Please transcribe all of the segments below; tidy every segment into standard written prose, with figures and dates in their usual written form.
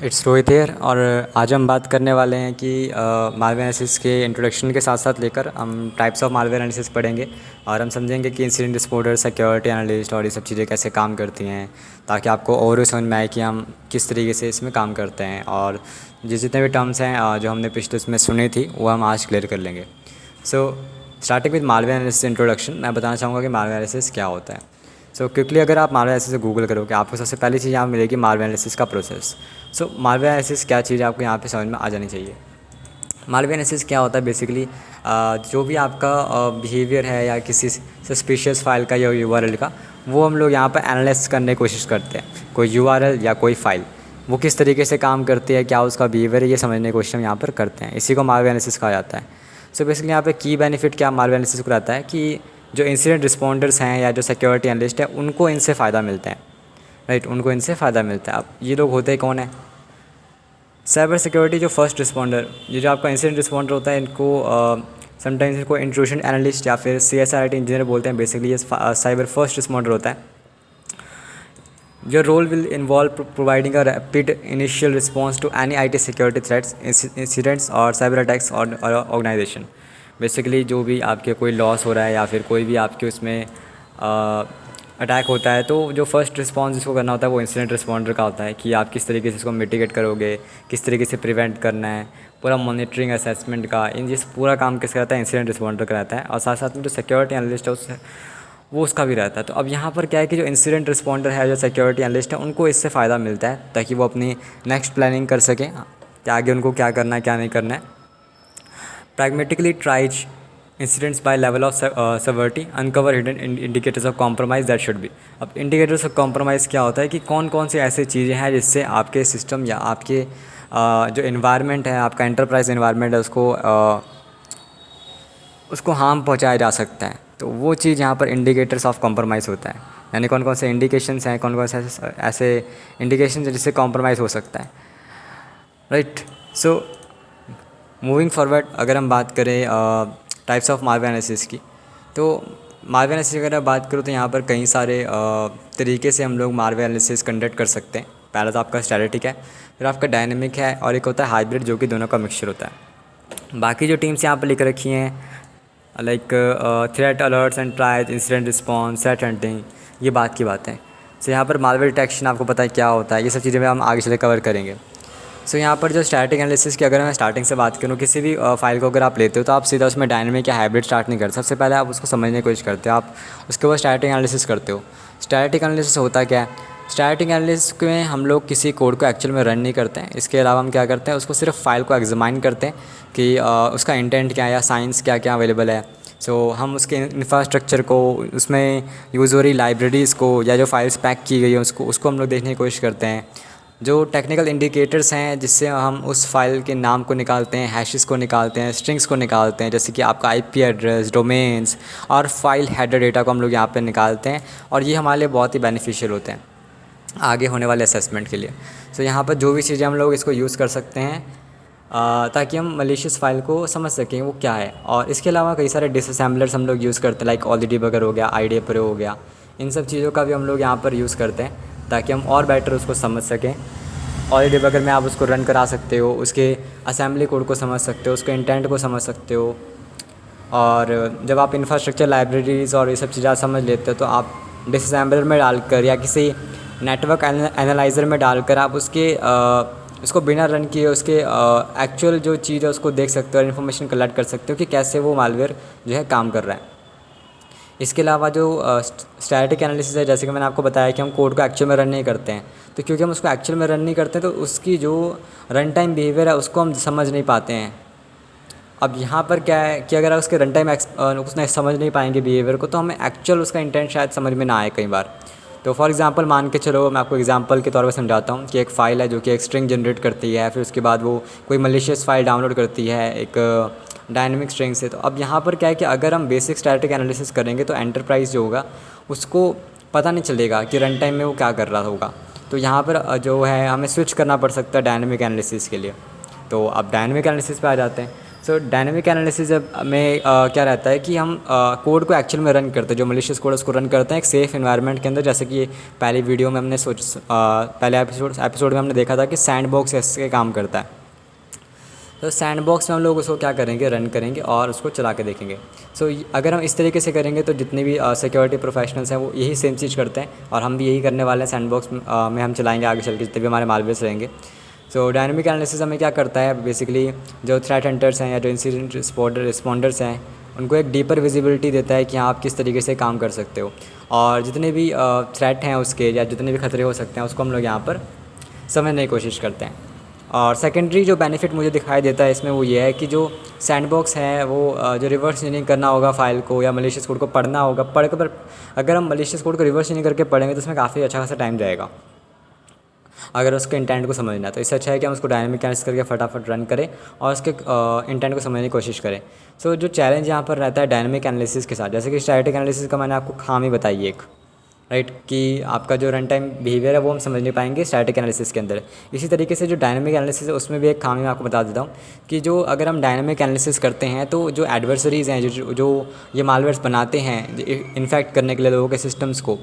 It's Rohit here. और आज हम बात करने वाले हैं कि मालवेयर एनालिसिस के इंट्रोडक्शन के साथ साथ लेकर हम टाइप्स ऑफ मालवेयर एनालिसिस पढ़ेंगे और हम समझेंगे कि इंसिडेंट रिस्पॉन्डर, सिक्योरिटी एनालिस्ट और ये सब चीज़ें कैसे काम करती हैं, ताकि आपको और समझ में आए कि हम किस तरीके से इसमें काम करते हैं। और जितने भी टर्म्स हैं जो हमने पिछले उसमें सुनी थी वो हम आज क्लियर कर लेंगे। So starting with malware analysis introduction, मैं बताना चाहूँगा कि मालवेयर एनालिसिस क्या होता है। सो क्विकली अगर आप मालवेयर एनालिसिस गूगल करोगे आपको सबसे पहली चीज़ यहाँ मिलेगी मालवेयर एनालिसिस का प्रोसेस। सो मालवेयर एनालिसिस क्या चीज़ है आपको यहाँ पे समझ में आ जानी चाहिए। मालवेयर एनालिसिस क्या होता है बेसिकली, जो भी आपका बिहेवियर है या किसी सस्पिशियस फाइल का या यूआरएल का, वो हम लोग यहाँ पर एनालाइज करने की कोशिश करते हैं। कोई यूआरएल या कोई फाइल वो किस तरीके से काम करती है, क्या उसका बिहेवियर है, ये समझने की कोशिश हम यहाँ पर करते हैं। इसी को मालवेयर एनालिसिस कहा जाता है। सो बेसिकली यहाँ पे की बेनिफिट क्या मालवेयर एनालिसिस को रहता है कि जो इंसिडेंट रिस्पॉन्डर्स हैं या जो सिक्योरिटी एनालिस्ट है उनको इनसे फ़ायदा मिलता है। राइट, उनको इनसे फ़ायदा मिलता है। अब ये लोग होते कौन है? साइबर सिक्योरिटी जो फर्स्ट रिस्पॉन्डर, ये जो आपका इंसिडेंट रिस्पॉन्डर होता है, इनको समटाइम्स इनको इंट्रूजन एनालिस्ट या फिर CSRT इंजीनियर बोलते हैं। बेसिकली ये साइबर फर्स्ट रिस्पॉन्डर होता है। Your role will involve providing a rapid initial response to any IT security threats, incidents और cyber attacks और organization। बेसिकली जो भी आपके कोई लॉस हो रहा है या फिर कोई भी आपके उसमें अटैक होता है, तो जो फर्स्ट रिस्पांस जिसको करना होता है वो इंसिडेंट रिस्पॉन्डर का होता है कि आप किस तरीके से इसको मिटिगेट करोगे, किस तरीके से प्रिवेंट करना है, पूरा मॉनिटरिंग असेसमेंट का इन जिस पूरा काम किसका रहता है, इंसिडेंट रिस्पॉन्डर का रहता है। और साथ साथ में जो सिक्योरिटी एनालिस्ट है उससे वो उसका भी रहता है। तो अब यहाँ पर क्या है कि जो इंसिडेंट रिस्पॉन्डर है, जो सिक्योरिटी एनालिस्ट है, उनको इससे फ़ायदा मिलता है ताकि वो अपनी नेक्स्ट प्लानिंग कर सकें कि आगे उनको क्या करना है क्या नहीं करना है। Pragmatically triages incidents by level of severity, uncover hidden indicators of compromise that should be. अब इंडिकेटर्स ऑफ कॉम्प्रोमाइज़ क्या होता है कि कौन कौन सी ऐसी चीज़ें हैं जिससे आपके सिस्टम या आपके जो इन्वायरमेंट है, आपका एंटरप्राइज इन्वायरमेंट है, उसको हार्म पहुंचाया जा सकता है। तो वो चीज़ यहाँ पर इंडिकेटर्स ऑफ कॉम्प्रोमाइज़ होता है। यानी कौन कौन से इंडिकेशंस हैं, कौन कौन से ऐसे इंडिकेशंस हैं जिससे कॉम्प्रोमाइज़ हो सकता है। राइट, सो मूविंग फॉरवर्ड अगर हम बात करें टाइप्स ऑफ मालवेयर एनालिसिस की, तो मालवेयर एनालिसिस अगर बात करूँ तो यहाँ पर कई सारे तरीके से हम लोग मालवेयर एनालिसिस कंडक्ट कर सकते हैं। पहला तो आपका स्टैटिक है, फिर आपका डायनेमिक है और एक होता है हाइब्रिड, जो कि दोनों का मिक्सचर होता है। बाकी जो टीम्स यहाँ पर लिख रखी हैं like threat alerts and trials, incident response, threat hunting, ये बात की बात है। सो यहाँ पर मालवेयर डिटेक्शन आपको पता है क्या होता है, ये सब चीज़ें हम आगे चले कवर करेंगे। सो यहाँ पर जो स्टैटिक एनालिसिस की अगर मैं स्टार्टिंग से बात करूँ, किसी भी फाइल को अगर आप लेते हो तो आप सीधा उसमें डायनेमिक या हाइब्रिड स्टार्ट नहीं करते। सबसे पहले आप उसको समझने की कोशिश करते हो, आप उसके बाद स्टैटिक एनालिसिस करते हो। स्टैटिक एनालिसिस होता क्या है? स्टैटिक एनालिसिस में हम लोग किसी कोड को एक्चुअल में रन नहीं करते हैं। इसके अलावा हम क्या करते हैं, उसको सिर्फ फाइल को एग्जामाइन करते हैं कि उसका इंटेंट क्या है या साइंस क्या क्या अवेलेबल है। सो हम उसके इंफ्रास्ट्रक्चर को, उसमें यूज़ हो रही लाइब्रेरीज़ को या जो फाइल्स पैक की गई है उसको हम लोग देखने की कोशिश करते हैं। जो टेक्निकल इंडिकेटर्स हैं जिससे हम उस फाइल के नाम को निकालते हैं, हैशेस को निकालते हैं, स्ट्रिंग्स को निकालते हैं, जैसे कि आपका IP एड्रेस, डोमेन्स और फाइल हेडर डेटा को हम लोग यहाँ पे निकालते हैं। और ये हमारे लिए बहुत ही बेनिफिशियल होते हैं आगे होने वाले असेसमेंट के लिए। सो यहाँ पर जो भी चीज़ें हम लोग इसको यूज़ कर सकते हैं ताकि हम मलिशियस फाइल को समझ सकें वो क्या है। और इसके अलावा कई सारे डिसअसेंबलर्स हम लोग यूज़ करते हैं, लाइक ऑल डिबगर हो गया, IDEA Pro हो गया। इन सब चीज़ों का भी हम लोग यहाँ पर यूज़ करते हैं ताकि हम और बेटर उसको समझ सकें। ऑल डिबगर में आप उसको रन करा सकते हो, उसके असेंबली कोड को समझ सकते हो, उसके इंटेंट को समझ सकते हो। और जब आप इंफ्रास्ट्रक्चर, लाइब्रेरीज़ और ये सब चीज़ें समझ लेते हो तो आप डिसअसेंबलर में डालकर या किसी नेटवर्क एनालाइज़र में डालकर आप उसको बिना रन किए उसके एक्चुअल जो चीज़ है उसको देख सकते हो और इन्फॉर्मेशन कलेक्ट कर सकते हो कि कैसे वो मालवेयर जो है काम कर रहा है। इसके अलावा जो स्टैटिक एनालिसिस है, जैसे कि मैंने आपको बताया कि हम कोड को एक्चुअल में रन नहीं करते हैं, तो क्योंकि हम उसको एक्चुअल में रन नहीं करते तो उसकी जो रन टाइम बिहेवियर है उसको हम समझ नहीं पाते हैं। अब यहाँ पर क्या है कि अगर उसके रन टाइम उसने समझ नहीं पाएंगे बिहेवियर को, तो हमें एक्चुअल उसका इंटेंट शायद समझ में ना आए कई बार। तो फॉर एग्जांपल मान के चलो, मैं आपको एग्जांपल के तौर पर समझाता हूँ कि एक फ़ाइल है जो कि एक स्ट्रिंग जनरेट करती है, फिर उसके बाद वो कोई मलिशियस फाइल डाउनलोड करती है एक डायनेमिक स्ट्रिंग से। तो अब यहाँ पर क्या है कि अगर हम बेसिक स्टैटिक एनालिसिस करेंगे तो एंटरप्राइज़ जो होगा उसको पता नहीं चलेगा कि रन टाइम में वो क्या कर रहा होगा। तो यहाँ पर जो है हमें स्विच करना पड़ सकता है डायनेमिक एनालिसिस के लिए। तो अब डायनेमिक एनालिसिस पे आ जाते हैं। सो डायनेमिक एनालिसिस में क्या रहता है कि हम कोड को एक्चुअल में रन करते हैं, जो मलिशियस कोड उसको रन करते हैं एक सेफ़ एनवायरनमेंट के अंदर। जैसे कि पहली वीडियो में हमने पहले एपिसोड में हमने देखा था कि सैंडबॉक्स ऐसे काम करता है। तो सैंडबॉक्स में हम लोग उसको क्या करेंगे, रन करेंगे और उसको चला के देखेंगे। सो अगर हम इस तरीके से करेंगे तो जितने भी सिक्योरिटी प्रोफेशनल्स हैं वो यही सेम चीज़ करते हैं, और हम भी यही करने वाले हैं। सैंडबॉक्स में हम चलाएंगे आगे चल के जितने भी हमारे मालवेयर्स रहेंगे। सो डायनेमिक एनालिसिस हमें क्या करता है, बेसिकली जो थ्रेट हंटर्स हैं या जो इंसिडेंट रिस्पॉन्डर्स हैं उनको एक डीपर विजिबिलिटी देता है कि हाँ आप किस तरीके से काम कर सकते हो, और जितने भी थ्रेट हैं उसके या जितने भी खतरे हो सकते हैं उसको हम लोग यहाँ पर समझने की कोशिश करते हैं। और सेकेंडरी जो बेनिफिट मुझे दिखाई देता है इसमें वो ये है कि जो सैंडबॉक्स है वो जो रिवर्स इंजीनियरिंग करना होगा फाइल को या मलिशियस कोड को पढ़ना होगा, पर अगर हम मलिशियस कोड को रिवर्स इंजीनियरिंग करके पढ़ेंगे तो उसमें काफ़ी अच्छा खासा टाइम जाएगा अगर उसके इंटेंट को समझना है। तो इससे अच्छा है कि हम उसको डायनेमिक एनालिसिस करके फटाफट रन करें और उसके इंटेंट को समझने की कोशिश करें। सो जो चैलेंज यहाँ पर रहता है डायनेमिक एनालिसिस के साथ, जैसे कि स्टैटिक एनालिसिस का मैंने आपको खामी बताई एक, राइट, कि आपका जो रन टाइम बिहेवियर है वो हम समझ नहीं पाएंगे स्टैटिक एनालिसिस के अंदर। इसी तरीके से जो डायनेमिक एनालिसिस है उसमें भी एक खामी मैं आपको बता देता हूँ कि जो अगर हम डायनेमिक एनालिसिस करते हैं तो जो एडवर्सरीज़ हैं जो ये मालवेयर्स बनाते हैं इन्फेक्ट करने के लिए लोगों के सिस्टम्स को,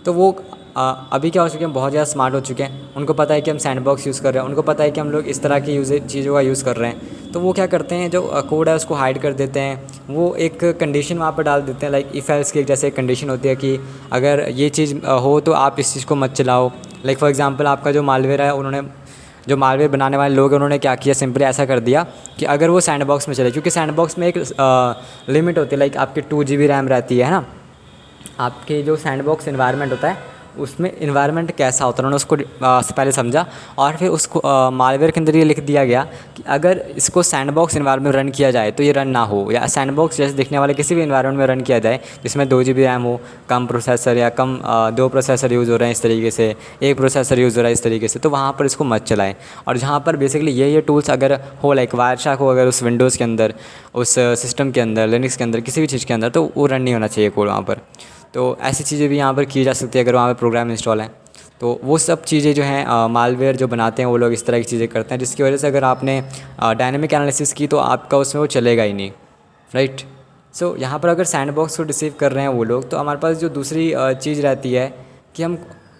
तो वो अभी क्या हो चुके हैं, बहुत ज़्यादा स्मार्ट हो चुके हैं। उनको पता है कि हम सैंडबॉक्स यूज़ कर रहे हैं, उनको पता है कि हम लोग इस तरह की चीज़ों का यूज़ कर रहे हैं। तो वो क्या करते हैं, जो कोड है उसको हाइड कर देते हैं। वो एक कंडीशन वहाँ पर डाल देते हैं, लाइक इफ़ एल्स की जैसे एक कंडीशन होती है कि अगर ये चीज़ हो तो आप इस चीज़ को मत चलाओ। लाइक फॉर एग्जांपल आपका जो मालवेयर है, उन्होंने जो मालवेयर बनाने वाले लोग हैं उन्होंने क्या किया, सिंपली ऐसा कर दिया कि अगर वो सैंडबॉक्स में चले, क्योंकि सैंडबॉक्स में एक लिमिट होती है, लाइक आपकी 2 GB रैम रहती है ना। आपके जो सैंडबॉक्स इन्वायरमेंट होता है उसमें इन्वायरमेंट कैसा होता है उन्होंने उसको पहले समझा, और फिर उसको मालवेयर के अंदर ये लिख दिया गया कि अगर इसको सैंडबॉक्स इन्वायरमेंट में रन किया जाए तो ये रन ना हो, या सैंडबॉक्स जैसे दिखने वाले किसी भी इन्वायरमेंट में रन किया जाए जिसमें 2 GB रैम हो, कम प्रोसेसर या कम 2 प्रोसेसर यूज़ हो रहे हैं इस तरीके से, 1 प्रोसेसर यूज़ हो रहा है इस तरीके से, तो वहाँ पर इसको मत चलाएं। और जहाँ पर बेसिकली ये टूल्स अगर हो, लाइक वायरशार्क हो अगर उस विंडोज़ के अंदर, उस सिस्टम के अंदर, लिनक्स के अंदर, किसी भी चीज़ के अंदर, तो वो रन नहीं होना चाहिए कोड वहाँ पर। तो ऐसी चीज़ें भी यहाँ पर की जा सकती है अगर वहाँ पर प्रोग्राम इंस्टॉल है। तो वो सब चीज़ें जो हैं मालवेयर जो बनाते हैं वो लोग इस तरह की चीज़ें करते हैं, जिसकी वजह से अगर आपने डायनेमिक एनालिसिस की तो आपका उसमें वो चलेगा ही नहीं, राइट। सो यहाँ पर अगर सैंडबॉक्स को रिसीव कर रहे हैं वो लोग, तो हमारे पास जो दूसरी चीज़ रहती है कि हम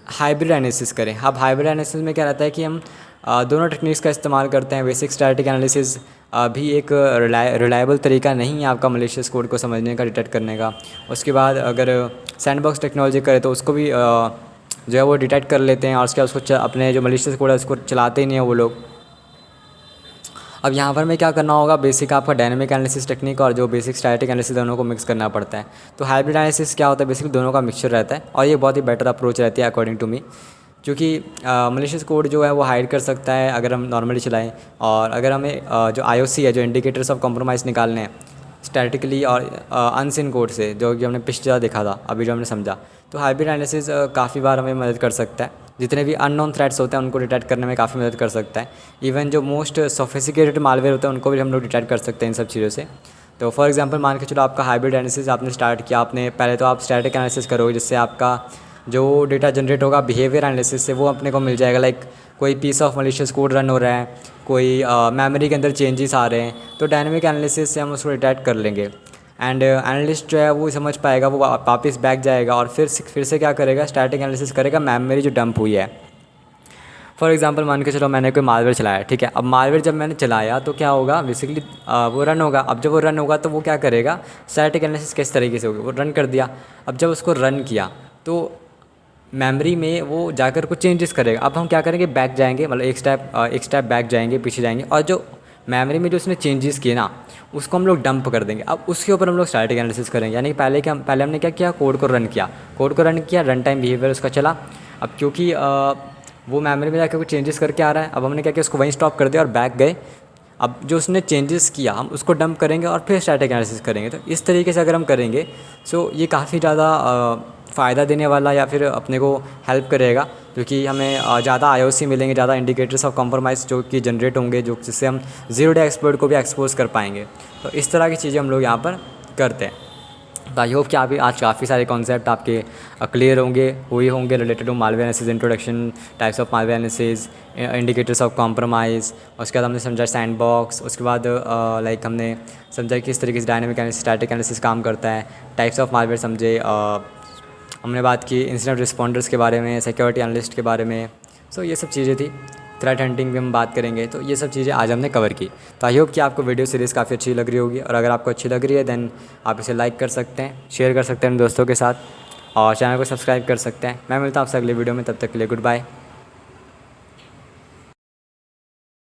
हाइब्रिड एनालिसिस करें। अब हाइब्रिड एनालिसिस में क्या रहता है कि हम दोनों टेक्निक्स का इस्तेमाल करते हैं। बेसिक स्टैटिक एनालिसिस भी एक रिलायबल तरीका नहीं है आपका मलिशियस कोड को समझने का, डिटेक्ट करने का। उसके बाद अगर सैंडबॉक्स टेक्नोलॉजी करें तो उसको भी जो है वो डिटेक्ट कर लेते हैं, और उसके बाद उसको अपने जो मलिशियस कोड है उसको चलाते ही नहीं है वो लोग। अब यहाँ पर हमें क्या करना होगा, बेसिक आपका डायनेमिक एनालिसिस टेक्निक और जो बेसिक स्टैटिक एनालिसिस दोनों को मिक्स करना पड़ता है। तो हाइब्रिड एनालिसिस क्या होता है, बेसिकली दोनों का मिक्सचर रहता है, और ये बहुत ही बेटर अप्रोच रहती है अकॉर्डिंग टू मी, क्योंकि मलिशियस कोड जो है वो हाइड कर सकता है अगर हम नॉर्मली चलाएं। और अगर हमें जो IOC है, जो इंडिकेटर्स ऑफ कॉम्प्रोमाइज़ निकालने हैं स्टैटिकली और अनसीन कोड से, जो कि हमने पिछले देखा था, अभी जो हमने समझा, तो हाइब्रिड एनालिसिस काफ़ी बार हमें मदद कर सकता है। जितने भी अननोन थ्रेट्स होते हैं उनको डिटेक्ट करने में काफ़ी मदद कर सकता है। इवन जो मोस्ट सोफिस्टिकेटेड मालवेयर होते हैं उनको भी हम लोग डिटेक्ट कर सकते हैं इन सब चीज़ों से। तो फॉर एग्जांपल मान के चलो आपका हाइब्रिड एनालिसिस आपने स्टार्ट किया, आपने पहले तो आप स्टैटिक एनालिसिस करोगे जिससे आपका जो डेटा जनरेट होगा बिहेवियर एनालिसिस से वो अपने को मिल जाएगा। लाइक कोई piece of malicious code run हो रहा है, कोई मेमोरी के अंदर चेंजेस आ रहे हैं, तो डायनेमिक एनालिसिस से हम उसको डिटेक्ट कर लेंगे। एंड एनालिस्ट जो है वो समझ पाएगा, वो वापस बैक जाएगा और फिर से क्या करेगा, स्टैटिक एनालिसिस करेगा मेमोरी जो डंप हुई है। फॉर एग्जांपल मान के चलो मैंने कोई मालवेयर चलाया, ठीक है। अब मालवेयर जब मैंने चलाया तो क्या होगा, बेसिकली वो रन होगा। अब जब वो रन होगा तो वो क्या करेगा, स्टैटिक एनालिसिस किस तरीके से होगी, वो रन कर दिया। अब जब उसको रन किया तो मेमोरी में वो जाकर कुछ चेंजेस करेगा। अब हम क्या करेंगे, बैक जाएंगे, मतलब एक स्टेप बैक जाएंगे, पीछे जाएंगे, और जो मेमोरी में जो उसने चेंजेस किए ना उसको हम लोग डंप कर देंगे। अब उसके ऊपर हम लोग स्टैटिक एनालिसिस करेंगे। यानी पहले हमने क्या किया, कोड को रन किया, रन टाइम बिहेवियर उसका चला। अब क्योंकि वो मेमोरी में जाकर कुछ चेंजेस करके आ रहा है, अब हमने क्या किया, उसको वहीं स्टॉप कर दिया और बैक गए। अब जो उसने चेंजेस किया हम उसको डंप करेंगे और फिर स्टैटिक एनालिसिस करेंगे। तो इस तरीके से अगर हम करेंगे सो ये काफ़ी ज़्यादा फ़ायदा देने वाला या फिर अपने को हेल्प करेगा, क्योंकि हमें ज़्यादा IOC मिलेंगे, ज़्यादा इंडिकेटर्स ऑफ कॉम्प्रोमाइज़ जो कि जनरेट होंगे, जो जिससे हम ज़ीरो डे एक्सप्लॉइट को भी एक्सपोज कर पाएंगे। तो इस तरह की चीज़ें हम लोग यहाँ पर करते हैं। तो आई होप कि आप आज काफ़ी सारे कॉन्सेप्ट आपके क्लियर होंगे related to malware analysis, introduction, types of malware analysis, indicators of compromise. उसके बाद हमने समझा सैंडबॉक्स। उसके बाद लाइक हमने समझा किस तरीके से डायनामिक एनालिसिस, स्टैटिक एनालिसिस काम करता है। टाइप्स ऑफ मालवेयर समझे। हमने बात की इंसिडेंट रिस्पॉन्डर्स के बारे में, सिक्योरिटी एनालिस्ट के बारे में। सो ये सब चीज़ें थी। थ्रेट हंटिंग भी हम बात करेंगे। तो ये सब चीज़ें आज हमने कवर की। तो आई होप कि आपको वीडियो सीरीज़ काफ़ी अच्छी लग रही होगी, और अगर आपको अच्छी लग रही है देन आप इसे लाइक कर सकते हैं, शेयर कर सकते हैं अपने दोस्तों के साथ, और चैनल को सब्सक्राइब कर सकते हैं। मैं मिलता हूँ आपसे अगले वीडियो में, तब तक के लिए गुड बाय।